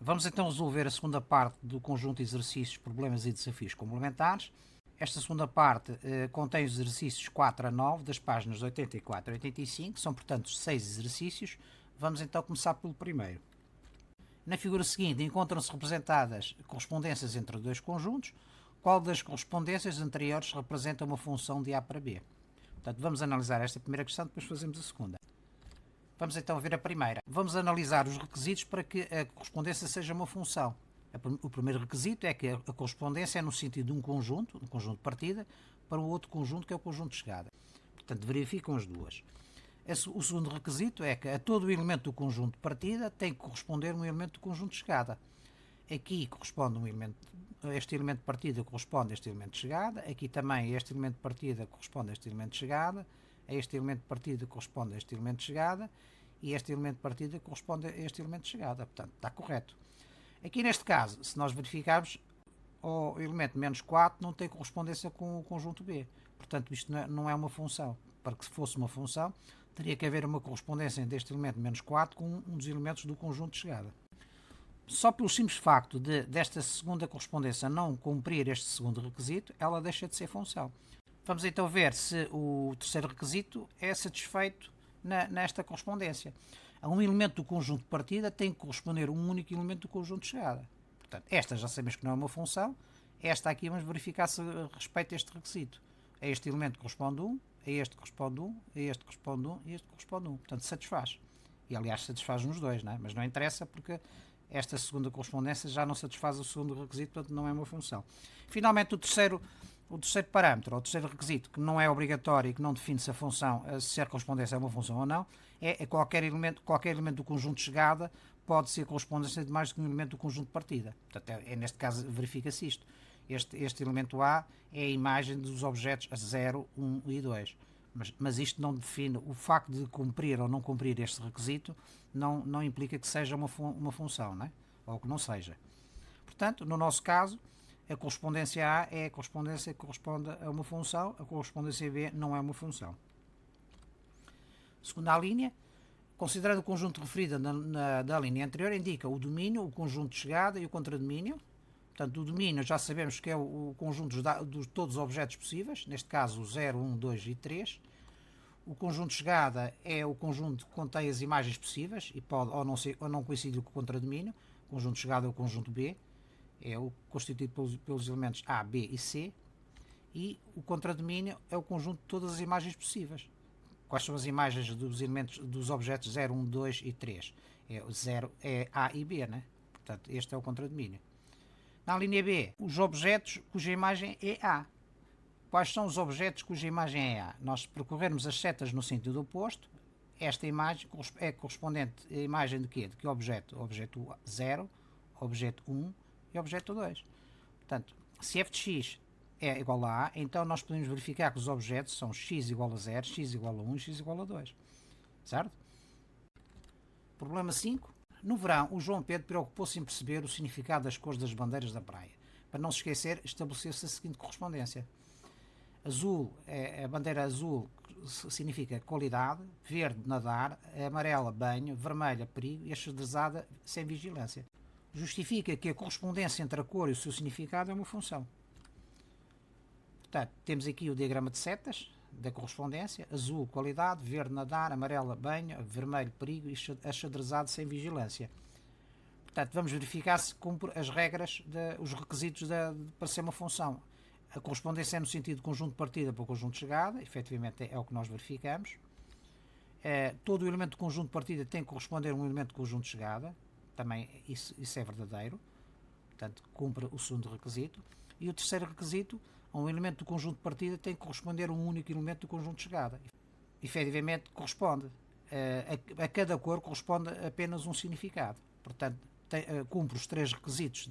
Vamos então resolver a segunda parte do conjunto de exercícios, problemas e desafios complementares. Esta segunda parte contém os exercícios 4 a 9 das páginas 84 a 85, são portanto 6 exercícios. Vamos então começar pelo primeiro. Na figura seguinte encontram-se representadas correspondências entre dois conjuntos. Qual das correspondências anteriores representa uma função de A para B? Portanto, vamos analisar esta primeira questão, depois fazemos a segunda. Vamos então ver a primeira. Vamos analisar os requisitos para que a correspondência seja uma função. O primeiro requisito é que a correspondência é no sentido de um conjunto de partida, para o outro conjunto que é o conjunto de chegada. Portanto, verificam as duas. O segundo requisito é que a todo o elemento do conjunto de partida tem que corresponder um elemento do conjunto de chegada. Aqui corresponde um elemento, este elemento de partida corresponde a este elemento de chegada, aqui também este elemento de partida corresponde a este elemento de chegada, a este elemento de partida corresponde a este elemento de chegada e este elemento de partida corresponde a este elemento de chegada. Portanto, está correto. Aqui neste caso, se nós verificarmos, o elemento menos 4 não tem correspondência com o conjunto B. Portanto, isto não é uma função. Para que fosse uma função, teria que haver uma correspondência entre este elemento menos 4 com um dos elementos do conjunto de chegada. Só pelo simples facto desta segunda correspondência não cumprir este segundo requisito, ela deixa de ser função. Vamos então ver se o terceiro requisito é satisfeito nesta correspondência. Um elemento do conjunto de partida tem que corresponder a um único elemento do conjunto de chegada. Portanto, esta já sabemos que não é uma função, esta aqui vamos verificar se respeita este requisito. A este elemento corresponde 1, a este corresponde 1, a este corresponde 1 e a este corresponde 1. Portanto, satisfaz. E aliás, satisfaz nos dois, não é? Mas não interessa porque esta segunda correspondência já não satisfaz o segundo requisito, portanto não é uma função. Finalmente, o terceiro parâmetro, ou o terceiro requisito, que não é obrigatório e que não define se a função, se a correspondência é uma função ou não, é qualquer elemento do conjunto de chegada pode ser correspondência de mais do que um elemento do conjunto de partida. Portanto, neste caso verifica-se isto. Este elemento A é a imagem dos objetos 0, 1 e 2. Mas isto não define, o facto de cumprir ou não cumprir este requisito não implica que seja uma função, não é? Ou que não seja. Portanto, no nosso caso, a correspondência A é a correspondência que corresponde a uma função, a correspondência B não é uma função. Segunda linha, considerando o conjunto referido da linha anterior, indica o domínio, o conjunto de chegada e o contradomínio. Portanto, o domínio já sabemos que é o conjunto de todos os objetos possíveis, neste caso o 0, 1, 2 e 3. O conjunto de chegada é o conjunto que contém as imagens possíveis e pode ou não coincidir com o contradomínio. O conjunto de chegada é o conjunto B, é o constituído pelos elementos A, B e C. E o contradomínio é o conjunto de todas as imagens possíveis. Quais são as imagens dos elementos dos objetos 0, 1, 2 e 3? É A e B, né? Portanto, este é o contradomínio. Na linha B, os objetos cuja imagem é A. Quais são os objetos cuja imagem é A? Nós percorrermos as setas no sentido oposto, esta imagem é correspondente à imagem de quê? De que objeto? Objeto 0, objeto 1 e objeto 2. Portanto, se f de x é igual a A, então nós podemos verificar que os objetos são x igual a 0, x igual a 1 e x igual a 2. Certo? Problema 5. No verão, o João Pedro preocupou-se em perceber o significado das cores das bandeiras da praia. Para não se esquecer, estabeleceu-se a seguinte correspondência. Azul, a bandeira azul significa qualidade, verde, nadar, amarela, banho, vermelha, perigo e axadrezada, sem vigilância. Justifica que a correspondência entre a cor e o seu significado é uma função. Portanto, temos aqui o diagrama de setas da correspondência: azul, qualidade, verde, nadar, amarela, banho, vermelho, perigo e axadrezado, sem vigilância. Portanto, vamos verificar se cumpre as regras, os requisitos para ser uma função. A correspondência é no sentido de conjunto de partida para o conjunto de chegada, efetivamente é o que nós verificamos. Todo o elemento do conjunto de partida tem que corresponder a um elemento do conjunto de chegada, também isso é verdadeiro, portanto cumpre o segundo requisito. E o terceiro requisito, um elemento do conjunto de partida tem que corresponder a um único elemento do conjunto de chegada. Efetivamente corresponde. A cada cor corresponde apenas um significado. Portanto, cumpre os três requisitos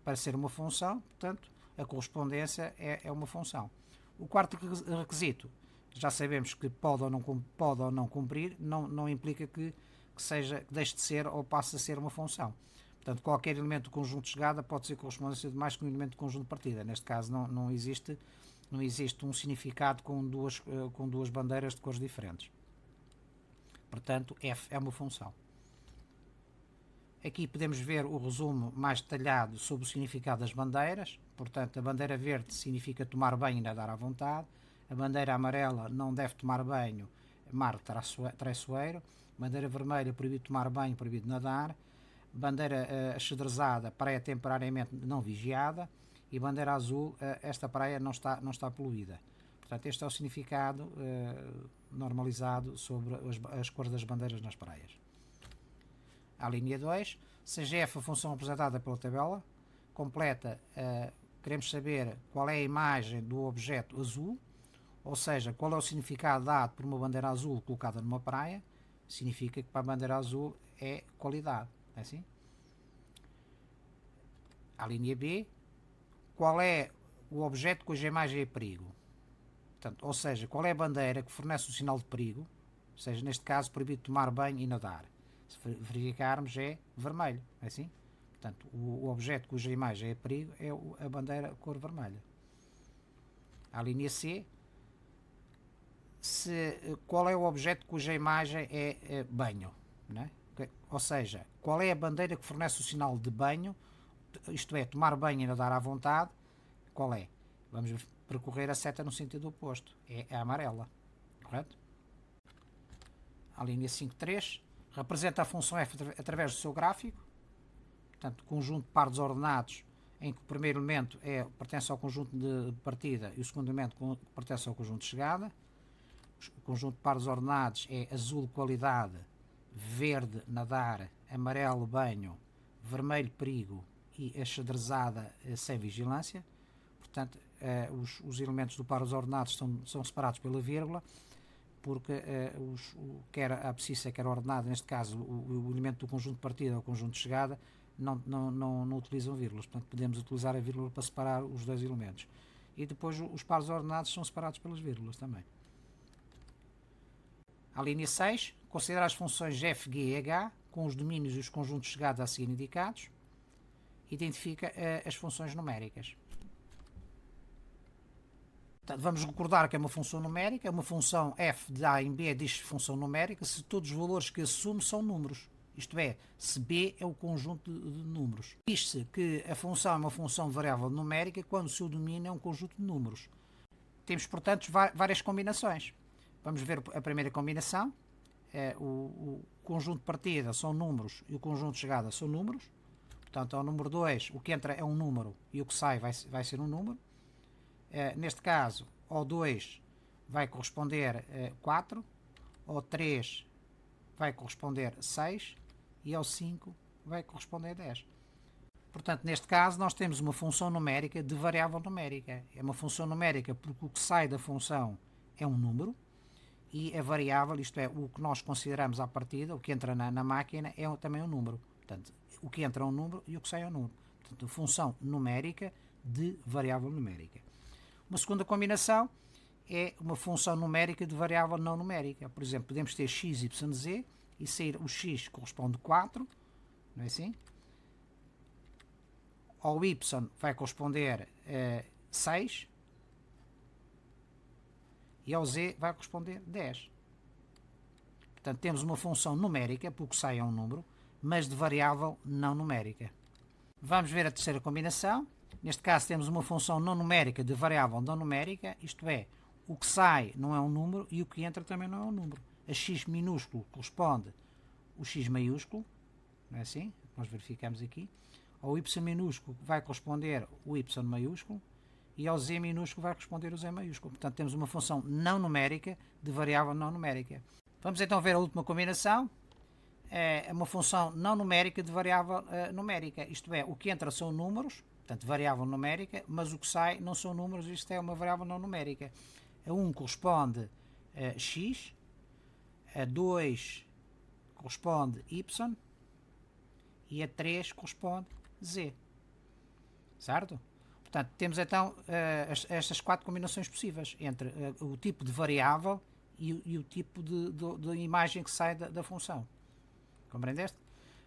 para ser uma função, portanto, a correspondência é uma função. O quarto requisito, já sabemos que pode ou não cumprir, não implica que deixe de ser ou passe a ser uma função. Portanto, qualquer elemento do conjunto de chegada pode ser correspondência de mais que um elemento do conjunto de partida. Neste caso, não existe um significado com duas bandeiras de cores diferentes. Portanto, f é uma função. Aqui podemos ver o resumo mais detalhado sobre o significado das bandeiras. Portanto, a bandeira verde significa tomar banho e nadar à vontade. A bandeira amarela não deve tomar banho, mar traiçoeiro. Bandeira vermelha, proibido tomar banho, proibido nadar. Bandeira axadrezada, praia temporariamente não vigiada. E bandeira azul, esta praia não está poluída. Portanto, este é o significado normalizado sobre as cores das bandeiras nas praias. À linha 2, seja F a função apresentada pela tabela, completa, queremos saber qual é a imagem do objeto azul, ou seja, qual é o significado dado por uma bandeira azul colocada numa praia. Significa que para a bandeira azul é qualidade, é assim? À linha B, qual é o objeto cuja imagem é perigo? Portanto, ou seja, qual é a bandeira que fornece o sinal de perigo, ou seja, neste caso proibido tomar banho e nadar. Se verificarmos é vermelho, é assim? Portanto, o objeto cuja imagem é perigo é a bandeira cor vermelha. À linha C, qual é o objeto cuja imagem é banho, né? Ou seja, qual é a bandeira que fornece o sinal de banho, isto é, tomar banho e nadar à vontade, qual é? Vamos percorrer a seta no sentido oposto, é a amarela, correto? A linha 5.3 representa a função f através do seu gráfico, portanto, conjunto de par desordenados em que o primeiro elemento pertence ao conjunto de partida e o segundo elemento pertence ao conjunto de chegada. O conjunto de par desordenados é azul qualidade, verde nadar, amarelo banho, vermelho perigo e axadrezada sem vigilância. Portanto, os elementos do par desordenados são separados pela vírgula, porque quer a abscissa, quer a ordenada, neste caso o elemento do conjunto de partida ou o conjunto de chegada, não utilizam vírgulas. Portanto, podemos utilizar a vírgula para separar os dois elementos. E depois os pares ordenados são separados pelas vírgulas também. À linha 6, considera as funções f, g e h com os domínios e os conjuntos de chegada a seguir indicados. Identifica as funções numéricas. Portanto, vamos recordar que é uma função numérica, uma função f de a em b diz função numérica se todos os valores que assume são números. Isto é, se b é o conjunto de números. Diz-se que a função é uma função variável numérica quando o seu domínio é um conjunto de números. Temos, portanto, várias combinações. Vamos ver a primeira combinação. O conjunto de partida são números e o conjunto de chegada são números. Portanto, ao número 2, o que entra é um número e o que sai vai ser um número. Neste caso, ao 2 vai corresponder 4, ao 3 vai corresponder 6 e ao 5 vai corresponder 10. Portanto, neste caso, nós temos uma função numérica de variável numérica. É uma função numérica porque o que sai da função é um número e a variável, isto é, o que nós consideramos à partida, o que entra na máquina, é também um número. Portanto, o que entra é um número e o que sai é um número. Portanto, função numérica de variável numérica. Uma segunda combinação é uma função numérica de variável não numérica. Por exemplo, podemos ter x, y, z e sair o x corresponde a 4, não é assim? Ao y vai corresponder a 6 e ao z vai corresponder a 10. Portanto, temos uma função numérica, porque sai é um número, mas de variável não numérica. Vamos ver a terceira combinação. Neste caso temos uma função não numérica de variável não numérica, isto é, o que sai não é um número e o que entra também não é um número. A x minúsculo corresponde ao x maiúsculo, não é assim? Nós verificamos aqui. Ao y minúsculo vai corresponder o y maiúsculo e ao z minúsculo vai corresponder o z maiúsculo. Portanto, temos uma função não numérica de variável não numérica. Vamos então ver a última combinação. É uma função não numérica de variável numérica, isto é, o que entra são números, portanto, variável numérica, mas o que sai não são números, isto é uma variável não numérica. A 1 corresponde a x, a 2 corresponde y e a 3 corresponde z. Certo? Portanto, temos então estas 4 combinações possíveis entre o tipo de variável e o tipo de imagem que sai da função. Compreendeste?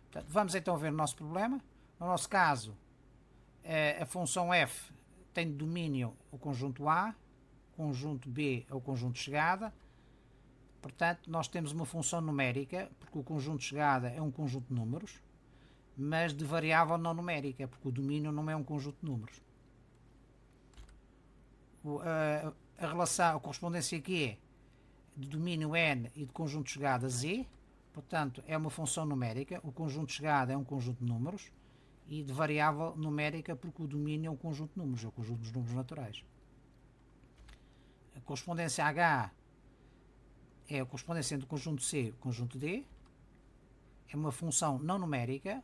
Portanto, vamos então ver o nosso problema. No nosso caso, a função f tem de domínio o conjunto A, o conjunto B é o conjunto de chegada. Portanto, nós temos uma função numérica, porque o conjunto de chegada é um conjunto de números. mas de variável não numérica, porque o domínio não é um conjunto de números. A relação, a correspondência aqui é de domínio n e de conjunto de chegada z, portanto é uma função numérica, o conjunto de chegada é um conjunto de números, e de variável numérica porque o domínio é um conjunto de números, é o conjunto dos números naturais. A correspondência H é a correspondência entre o conjunto C e o conjunto D, é uma função não numérica,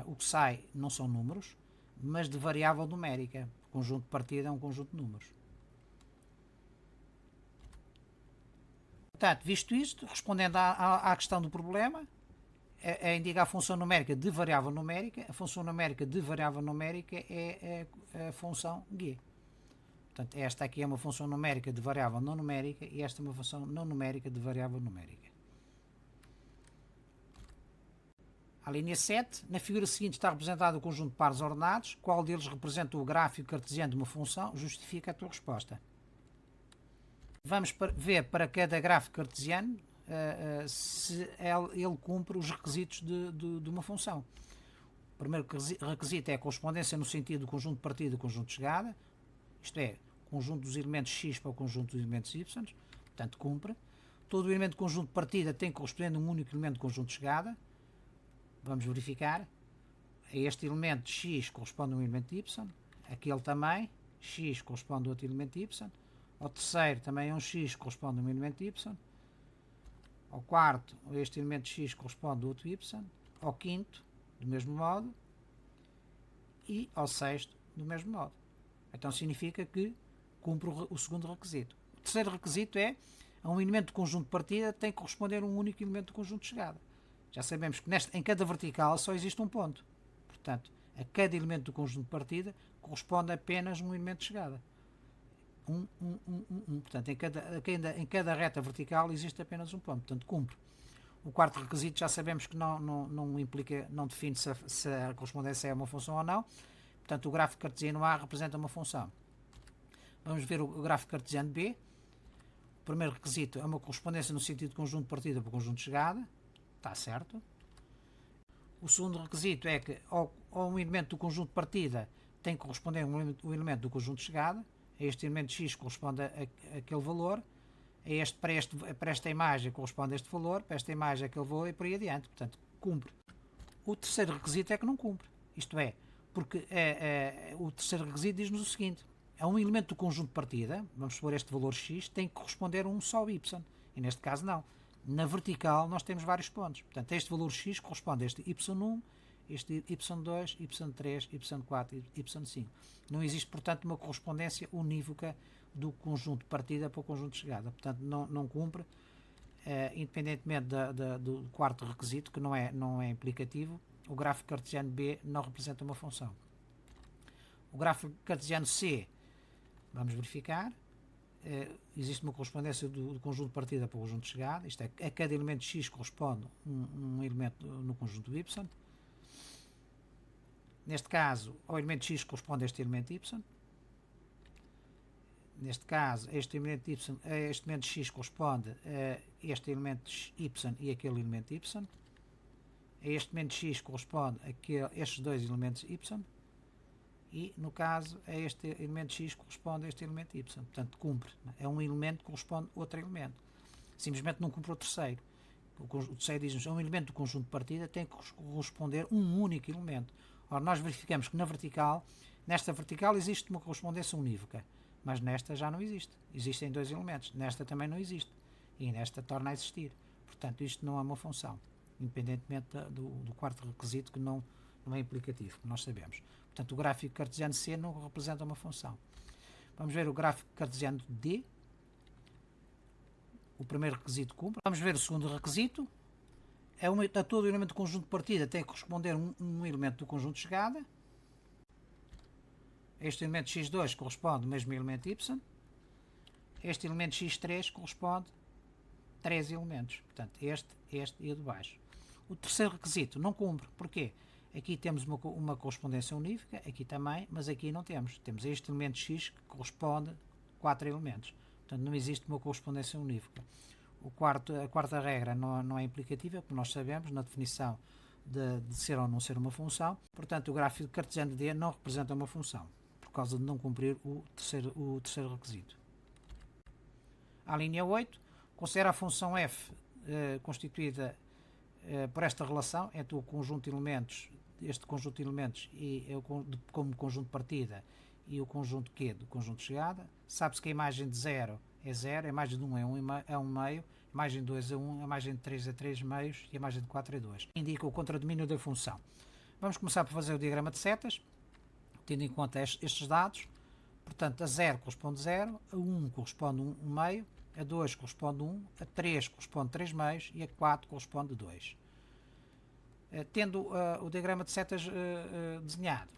o que sai não são números, mas de variável numérica, o conjunto de partida é um conjunto de números. Portanto, visto isto, respondendo à questão do problema, é indicar a função numérica de variável numérica. A função numérica de variável numérica é a função G. Portanto, esta aqui é uma função numérica de variável não numérica e esta é uma função não numérica de variável numérica. A linha 7, na figura seguinte está representado o conjunto de pares ordenados. Qual deles representa o gráfico cartesiano de uma função? Justifica a tua resposta. Vamos ver para cada gráfico cartesiano se ele cumpre os requisitos de uma função. O primeiro requisito é a correspondência no sentido do conjunto de partida e do conjunto de chegada, isto é, o conjunto dos elementos x para o conjunto dos elementos y, portanto cumpre. Todo o elemento de conjunto de partida tem que corresponder a um único elemento de conjunto de chegada. Vamos verificar. A este elemento x corresponde a um elemento y, aquele também, x corresponde a outro elemento y, ao terceiro também é um x corresponde a um elemento y, ao quarto este elemento x corresponde a outro y, ao quinto do mesmo modo e ao sexto do mesmo modo. Então significa que cumpre o segundo requisito. O terceiro requisito é a um elemento de conjunto de partida tem que corresponder a um único elemento de conjunto de chegada. Já sabemos que em cada vertical só existe um ponto. Portanto, a cada elemento do conjunto de partida corresponde apenas um elemento de chegada. Portanto, em cada reta vertical existe apenas um ponto. Portanto, cumpre. O quarto requisito já sabemos que não implica, não define se a correspondência é uma função ou não. Portanto, o gráfico cartesiano A representa uma função. Vamos ver o gráfico cartesiano B. O primeiro requisito é uma correspondência no sentido de conjunto de partida para o conjunto de chegada. Está certo. O segundo requisito é que ao um elemento do conjunto de partida tem que corresponder a um elemento do conjunto de chegada. A este elemento x corresponde a aquele valor. Para esta imagem corresponde a este valor. Para esta imagem aquele valor e por aí adiante. Portanto, cumpre. O terceiro requisito é que não cumpre. Isto é, porque o terceiro requisito diz-nos o seguinte. A um elemento do conjunto de partida, vamos supor este valor x, tem que corresponder a um só y. E neste caso não. Na vertical nós temos vários pontos. Portanto, este valor x corresponde a este y1, este y2, y3, y4 e y5. Não existe, portanto, uma correspondência unívoca do conjunto de partida para o conjunto de chegada. Portanto, não cumpre, independentemente do quarto requisito, que não é implicativo, o gráfico cartesiano B não representa uma função. O gráfico cartesiano C, vamos verificar. Existe uma correspondência do conjunto de partida para o conjunto de chegada, isto é, a cada elemento x corresponde um elemento no conjunto y. Neste caso, ao elemento x corresponde este elemento y. Neste caso, este elemento x corresponde a este elemento y e aquele elemento y. A este elemento x corresponde a estes dois elementos y. E, no caso, a este elemento x corresponde a este elemento y. Portanto, cumpre. É um elemento que corresponde a outro elemento. Simplesmente não cumpre o terceiro. O terceiro diz-nos que um elemento do conjunto de partida tem que corresponder a um único elemento. Ora, nós verificamos que nesta vertical existe uma correspondência unívoca, mas nesta já não existe. Existem dois elementos. Nesta também não existe. E nesta torna a existir. Portanto, isto não é uma função, independentemente do quarto requisito, que não é implicativo, que nós sabemos. Portanto, o gráfico cartesiano C não representa uma função. Vamos ver o gráfico cartesiano D. O primeiro requisito cumpre. Vamos ver o segundo requisito. A todo elemento do conjunto de partida tem que corresponder a um elemento do conjunto de chegada. Este elemento x2 corresponde ao mesmo elemento y. Este elemento x3 corresponde a 3 elementos. Portanto, este e o de baixo. O terceiro requisito não cumpre. Porquê? Aqui temos uma correspondência unívoca, aqui também, mas aqui não temos. Temos este elemento x que corresponde a 4 elementos. Portanto, não existe uma correspondência unívoca. A quarta regra não é implicativa, como nós sabemos, na definição de ser ou não ser uma função. Portanto, o gráfico cartesiano de D não representa uma função, por causa de não cumprir o terceiro requisito. A linha 8 considera a função f constituída por esta relação entre o conjunto de elementos, este conjunto de elementos como conjunto de partida e o conjunto Q do conjunto de chegada. Sabe-se que a imagem de 0 é 0, a imagem de 1 é 1 meio, a imagem de 2 é 1, a imagem de 3 é 3 meios e a imagem de 4 é 2. Indica o contradomínio da função. Vamos começar por fazer o diagrama de setas, tendo em conta estes dados. Portanto, a 0 corresponde 0, a 1 corresponde 1 meio, a 2 corresponde 1, a 3 corresponde 3 meios e a 4 corresponde 2. Tendo o diagrama de setas desenhado,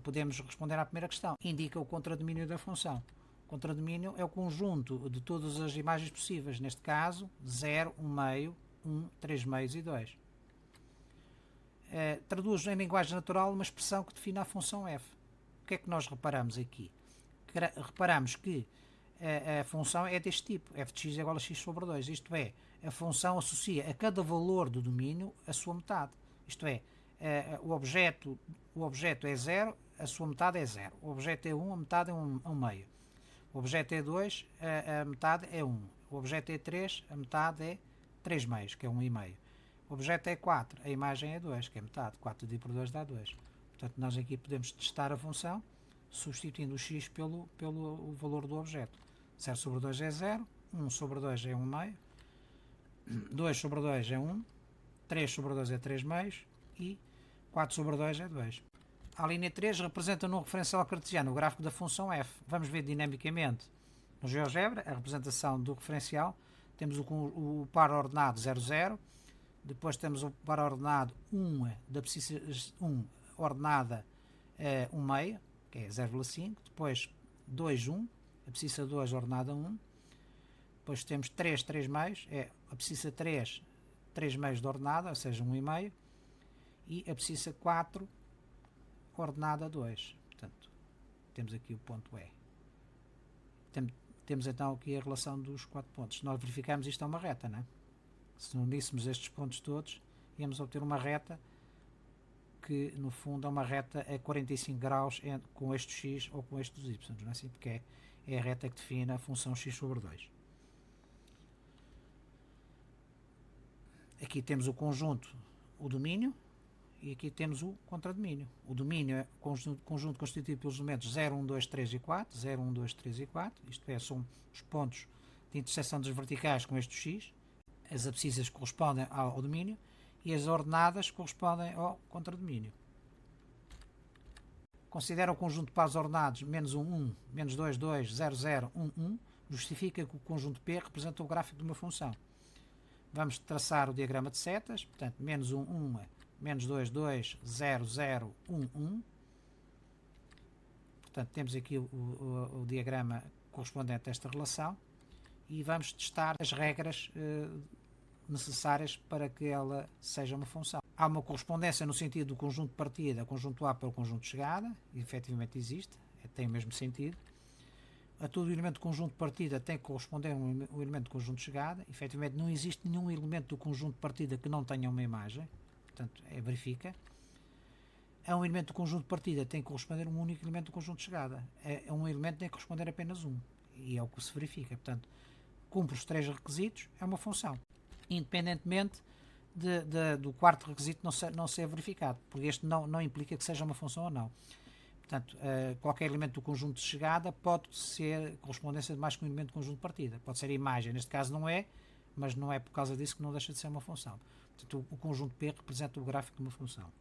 podemos responder à primeira questão. Indica o contradomínio da função. O contradomínio é o conjunto de todas as imagens possíveis, neste caso 0, 1 meio, 1, 3 meios e 2. Traduz em linguagem natural uma expressão que define a função f. O que é que nós reparamos aqui? Reparamos que a função é deste tipo, f de x é igual a x sobre 2, isto é, a função associa a cada valor do domínio a sua metade, isto é, o objeto é 0, a sua metade é 0, o objeto é 1, a metade é 1 meio, o objeto é 2, a metade é 1, o objeto é 3, a metade é 3 meios, que é 1 e meio, o objeto é 4, a imagem é 2, que é metade, 4 dividido por 2 dá 2, portanto nós aqui podemos testar a função substituindo o x pelo valor do objeto. 0 sobre 2 é 0, 1 sobre 2 é 1 meio, 2 sobre 2 é 1, 3 sobre 2 é 3 meios e 4 sobre 2 é 2. A linha 3 representa no referencial cartesiano o gráfico da função f. Vamos ver dinamicamente no GeoGebra a representação do referencial. Temos o par ordenado 0, 0, depois temos o par ordenado 1 da abscissa 1 ordenada 1 meio, que é 0,5, depois 2, 1, abscissa 2 ordenada 1, depois temos 3, 3 meios, é abscissa 3, 3 meios de ordenada, ou seja, 1 e meio, e abscissa 4 ordenada 2. Portanto, temos aqui o ponto E. Temos então aqui a relação dos 4 pontos. Se nós verificarmos, isto é uma reta, não é? Se uníssemos estes pontos todos, íamos obter uma reta que no fundo é uma reta a 45 graus com este x ou com estes y, não é assim? Porque é a reta que define a função x sobre 2. Aqui temos o conjunto, o domínio, e aqui temos o contradomínio. O domínio é conjunto constituído pelos elementos 0, 1, 2, 3 e 4, 0, 1, 2, 3 e 4, isto é, são os pontos de interseção das verticais com este x, as abscissas correspondem ao domínio, e as ordenadas correspondem ao contradomínio. Considera o conjunto de pares ordenados menos 1, 1, menos 2, 2, 0, 0, 1, 1, justifica que o conjunto P representa o gráfico de uma função. Vamos traçar o diagrama de setas, portanto, menos 1, 1, menos 2, 2, 0, 0, 1, 1. Portanto, temos aqui o diagrama correspondente a esta relação e vamos testar as regras necessárias para que ela seja uma função. Há uma correspondência no sentido do conjunto de partida, conjunto A pelo conjunto de chegada, e efetivamente existe, tem o mesmo sentido. A todo elemento do conjunto de partida tem que corresponder a um elemento do conjunto de chegada, efetivamente não existe nenhum elemento do conjunto de partida que não tenha uma imagem, portanto, verifica. A um elemento do conjunto de partida tem que corresponder a um único elemento do conjunto de chegada. A um elemento tem que corresponder a apenas um, e é o que se verifica. Portanto, cumpre os 3 requisitos, é uma função. Independentemente do quarto requisito não ser verificado, porque este não implica que seja uma função ou não. Portanto, qualquer elemento do conjunto de chegada pode ser correspondência de mais que um elemento do conjunto de partida. Pode ser imagem, neste caso não é, mas não é por causa disso que não deixa de ser uma função. Portanto, o conjunto P representa o gráfico de uma função.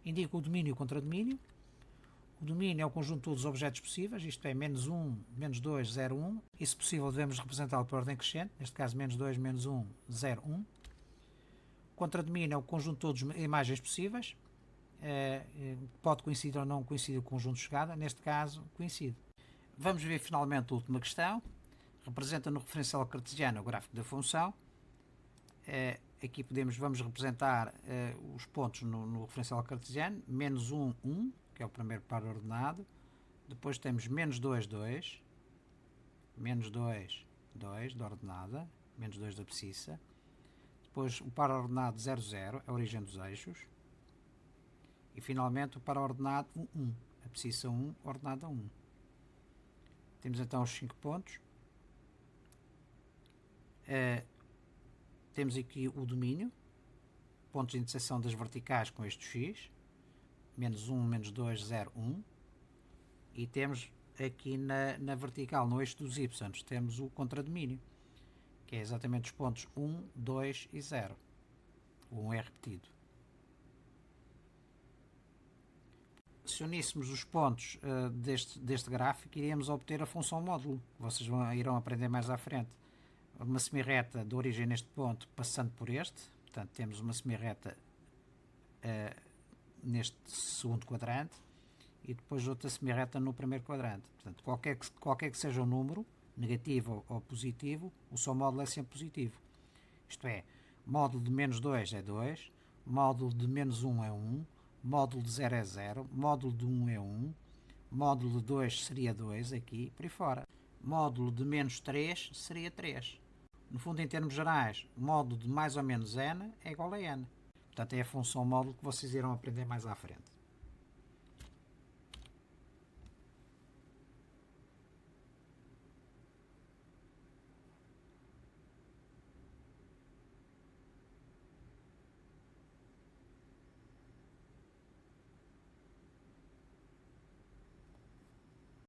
Indica o domínio e o contradomínio. O domínio é o conjunto de todos os objetos possíveis, isto é, menos 1, menos 2, 0, 1. E se possível devemos representá-lo por ordem crescente, neste caso menos 2, menos 1, 0, 1. O contradomínio é o conjunto de todas as imagens possíveis, pode coincidir ou não coincidir com o conjunto de chegada, neste caso coincide. Vamos ver finalmente a última questão, representa no referencial cartesiano o gráfico da função. Aqui vamos representar os pontos no referencial cartesiano, menos 1, 1, que é o primeiro par ordenado, depois temos menos 2, 2, menos 2, 2 da ordenada, menos 2 da abscissa, Depois o par ordenado 0, 0, a origem dos eixos. E finalmente o par ordenado 1, 1, a posição 1 ordenada 1. Temos então os 5 pontos. Temos aqui o domínio, pontos de interseção das verticais com este x, menos 1, menos 2, 0, 1. E temos aqui na vertical, no eixo dos y, temos o contradomínio, que é exatamente os pontos 1, 2 e 0. O 1 é repetido. Se uníssemos os pontos deste gráfico, iríamos obter a função módulo, que vocês irão aprender mais à frente. Uma semirreta de origem neste ponto, passando por este, portanto temos uma semirreta neste segundo quadrante, e depois outra semirreta no primeiro quadrante. Portanto, qualquer que seja o número, negativo ou positivo, o seu módulo é sempre positivo. Isto é, módulo de menos 2 é 2, módulo de menos 1 é 1, módulo de 0 é 0, módulo de 1 é 1, módulo de 2 seria 2 aqui, por aí fora. Módulo de menos 3 seria 3. No fundo, em termos gerais, o módulo de mais ou menos n é igual a n. Portanto, é a função módulo que vocês irão aprender mais à frente.